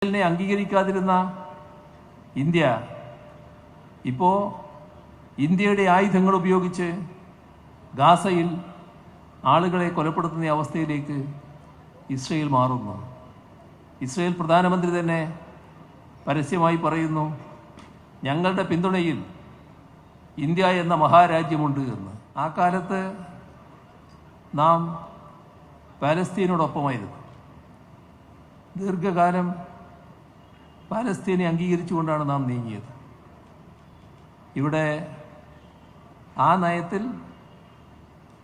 ഇസ്രയേലിനെ അംഗീകരിക്കാതിരുന്ന ഇന്ത്യ ഇപ്പോൾ ഇന്ത്യയുടെ ആയുധങ്ങൾ ഉപയോഗിച്ച് ഗാസയിൽ ആളുകളെ കൊലപ്പെടുത്തുന്ന അവസ്ഥയിലേക്ക് ഇസ്രയേൽ മാറുന്നു. ഇസ്രയേൽ പ്രധാനമന്ത്രി തന്നെ പരസ്യമായി പറയുന്നു, ഞങ്ങളുടെ പിന്തുണയിൽ ഇന്ത്യ എന്ന മഹാരാജ്യമുണ്ട് എന്ന്. ആ കാലത്ത് നാം പാലസ്തീനോടൊപ്പമായിരുന്നു. ദീർഘകാലം പാലസ്തീനെ അംഗീകരിച്ചുകൊണ്ടാണ് നാം നീങ്ങിയത്. ഇവിടെ ആ നയത്തിൽ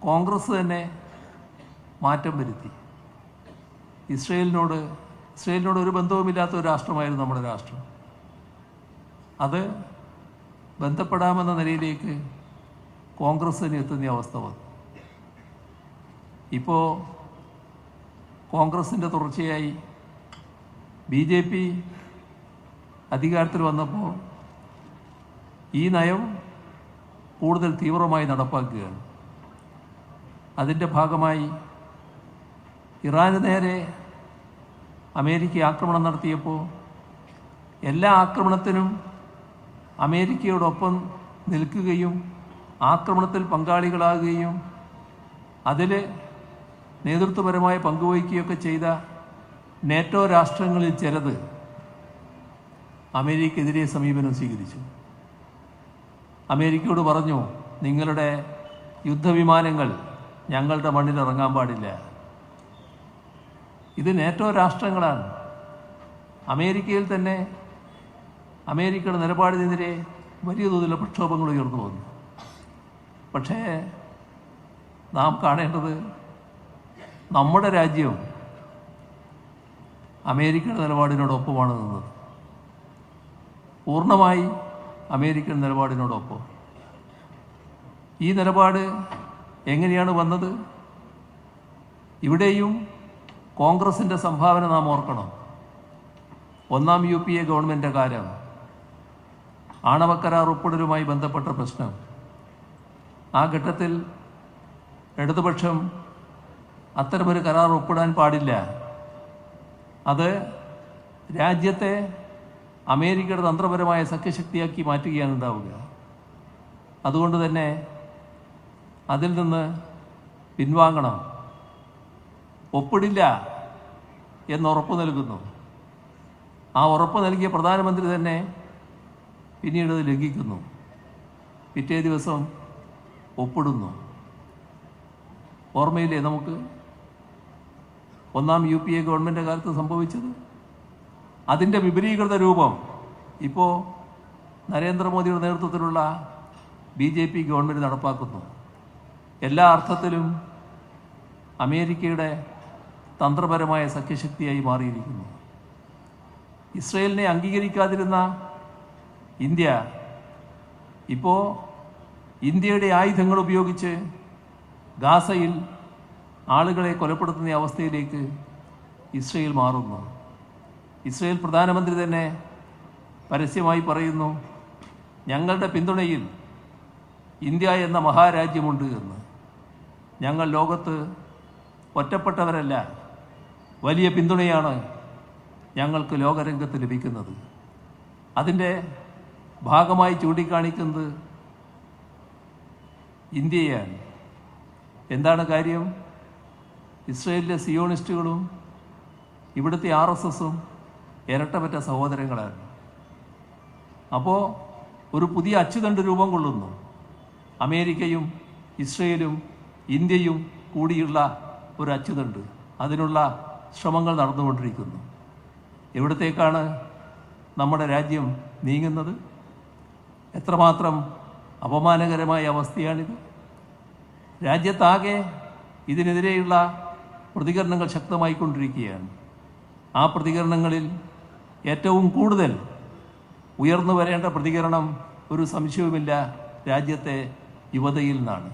കോൺഗ്രസ് തന്നെ മാറ്റം വരുത്തി. ഇസ്രയേലിനോട് ഒരു ബന്ധവുമില്ലാത്ത ഒരു രാഷ്ട്രമായിരുന്നു നമ്മുടെ രാഷ്ട്രം. അത് ബന്ധപ്പെടാമെന്ന നിലയിലേക്ക് കോൺഗ്രസ്സിന് എത്തുന്ന അവസ്ഥ വന്നു. ഇപ്പോൾ കോൺഗ്രസിൻ്റെ തുടർച്ചയായി BJP അധികാരത്തിൽ വന്നപ്പോൾ ഈ നയം കൂടുതൽ തീവ്രമായി നടപ്പാക്കുകയാണ്. അതിൻ്റെ ഭാഗമായി ഇറാന് നേരെ അമേരിക്ക ആക്രമണം നടത്തിയപ്പോൾ എല്ലാ ആക്രമണത്തിനും അമേരിക്കയോടൊപ്പം നിൽക്കുകയും ആക്രമണത്തിൽ പങ്കാളികളാകുകയും അതിൽ നേതൃത്വപരമായ പങ്കുവഹിക്കുകയൊക്കെ ചെയ്ത നേറ്റോ രാഷ്ട്രങ്ങളിൽ ചിലത് അമേരിക്കയ്ക്കെതിരെ സമീപനം സ്വീകരിച്ചു. അമേരിക്കയോട് പറഞ്ഞു, നിങ്ങളുടെ യുദ്ധവിമാനങ്ങൾ ഞങ്ങളുടെ മണ്ണിൽ ഇറങ്ങാൻ പാടില്ല. ഇത് നേറ്റോ രാഷ്ട്രങ്ങളാണ്. അമേരിക്കയിൽ തന്നെ അമേരിക്കയുടെ നിലപാടിനെതിരെ വലിയ തോതിലുള്ള പ്രക്ഷോഭങ്ങൾ ഉയർന്നു വന്നു. പക്ഷേ നാം കാണേണ്ടത്, നമ്മുടെ രാജ്യം അമേരിക്കയുടെ നിലപാടിനോടൊപ്പമാണ് നിന്നത്. പൂർണ്ണമായി അമേരിക്കൻ നിലപാടിനോടൊപ്പം. ഈ നിലപാട് എങ്ങനെയാണ് വന്നത്? ഇവിടെയും കോൺഗ്രസിൻ്റെ സംഭാവന നാം ഓർക്കണം. ഒന്നാം UPA ഗവൺമെൻറ് കാലം ആണവക്കരാർ ഒപ്പിടലുമായി ബന്ധപ്പെട്ട പ്രശ്നം. ആ ഘട്ടത്തിൽ ഇടതുപക്ഷം അത്തരമൊരു കരാർ ഒപ്പിടാൻ പാടില്ല, അത് രാജ്യത്തെ അമേരിക്കയുടെ തന്ത്രപരമായ സഖ്യശക്തിയാക്കി മാറ്റുകയാണ് ഉണ്ടാവുക. അതുകൊണ്ട് തന്നെ അതിൽ നിന്ന് പിൻവാങ്ങണം, ഒപ്പിടില്ല എന്നുറപ്പ് നൽകുന്നു. ആ ഉറപ്പ് നൽകിയ പ്രധാനമന്ത്രി തന്നെ പിന്നീട് അത് ലംഘിക്കുന്നു. പിറ്റേ ദിവസം ഒപ്പിടുന്നു. ഓർമ്മയില്ലേ നമുക്ക് ഒന്നാം UPA ഗവൺമെൻറ് കാലത്ത് സംഭവിച്ചത്? അതിൻ്റെ വിപുലീകൃത രൂപം ഇപ്പോൾ നരേന്ദ്രമോദിയുടെ നേതൃത്വത്തിലുള്ള BJP ഗവൺമെൻറ് നടപ്പാക്കുന്നു. എല്ലാ അർത്ഥത്തിലും അമേരിക്കയുടെ തന്ത്രപരമായ സഖ്യശക്തിയായി മാറിയിരിക്കുന്നു. ഇസ്രയേലിനെ അംഗീകരിക്കാതിരുന്ന ഇന്ത്യ ഇപ്പോൾ ഇന്ത്യയുടെ ആയുധങ്ങൾ ഉപയോഗിച്ച് ഗാസയിൽ ആളുകളെ കൊലപ്പെടുത്തുന്ന അവസ്ഥയിലേക്ക് ഇസ്രയേൽ മാറുന്നു. ഇസ്രയേൽ പ്രധാനമന്ത്രി തന്നെ പരസ്യമായി പറയുന്നു, ഞങ്ങളുടെ പിന്തുണയിൽ ഇന്ത്യ എന്ന മഹാരാജ്യമുണ്ട് എന്ന്. ഞങ്ങൾ ലോകത്ത് ഒറ്റപ്പെട്ടവരല്ല, വലിയ പിന്തുണയാണ് ഞങ്ങൾക്ക് ലോകരംഗത്ത് ലഭിക്കുന്നത്. അതിൻ്റെ ഭാഗമായി ചൂണ്ടിക്കാണിക്കുന്നത് ഇന്ത്യയാണ്. എന്താണ് കാര്യം? ഇസ്രയേലിലെ സിയോണിസ്റ്റുകളും ഇവിടുത്തെ RSSും ഇരട്ടപ്പറ്റ സഹോദരങ്ങളാണ്. അപ്പോൾ ഒരു പുതിയ അച്ചുതണ്ട് രൂപം കൊള്ളുന്നു. അമേരിക്കയും ഇസ്രയേലും ഇന്ത്യയും കൂടിയുള്ള ഒരു അച്ചുതണ്ട്. അതിനുള്ള ശ്രമങ്ങൾ നടന്നുകൊണ്ടിരിക്കുന്നു. എവിടത്തേക്കാണ് നമ്മുടെ രാജ്യം നീങ്ങുന്നത്? എത്രമാത്രം അപമാനകരമായ അവസ്ഥയാണിത്. രാജ്യത്താകെ ഇതിനെതിരെയുള്ള പ്രതികരണങ്ങൾ ശക്തമായിക്കൊണ്ടിരിക്കുകയാണ്. ആ പ്രതികരണങ്ങളിൽ ഏറ്റവും കൂടുതൽ ഉയർന്നു വരേണ്ട പ്രതികരണം ഒരു സംശയവുമില്ല രാജ്യത്തെ യുവതയിൽ നിന്നാണ്.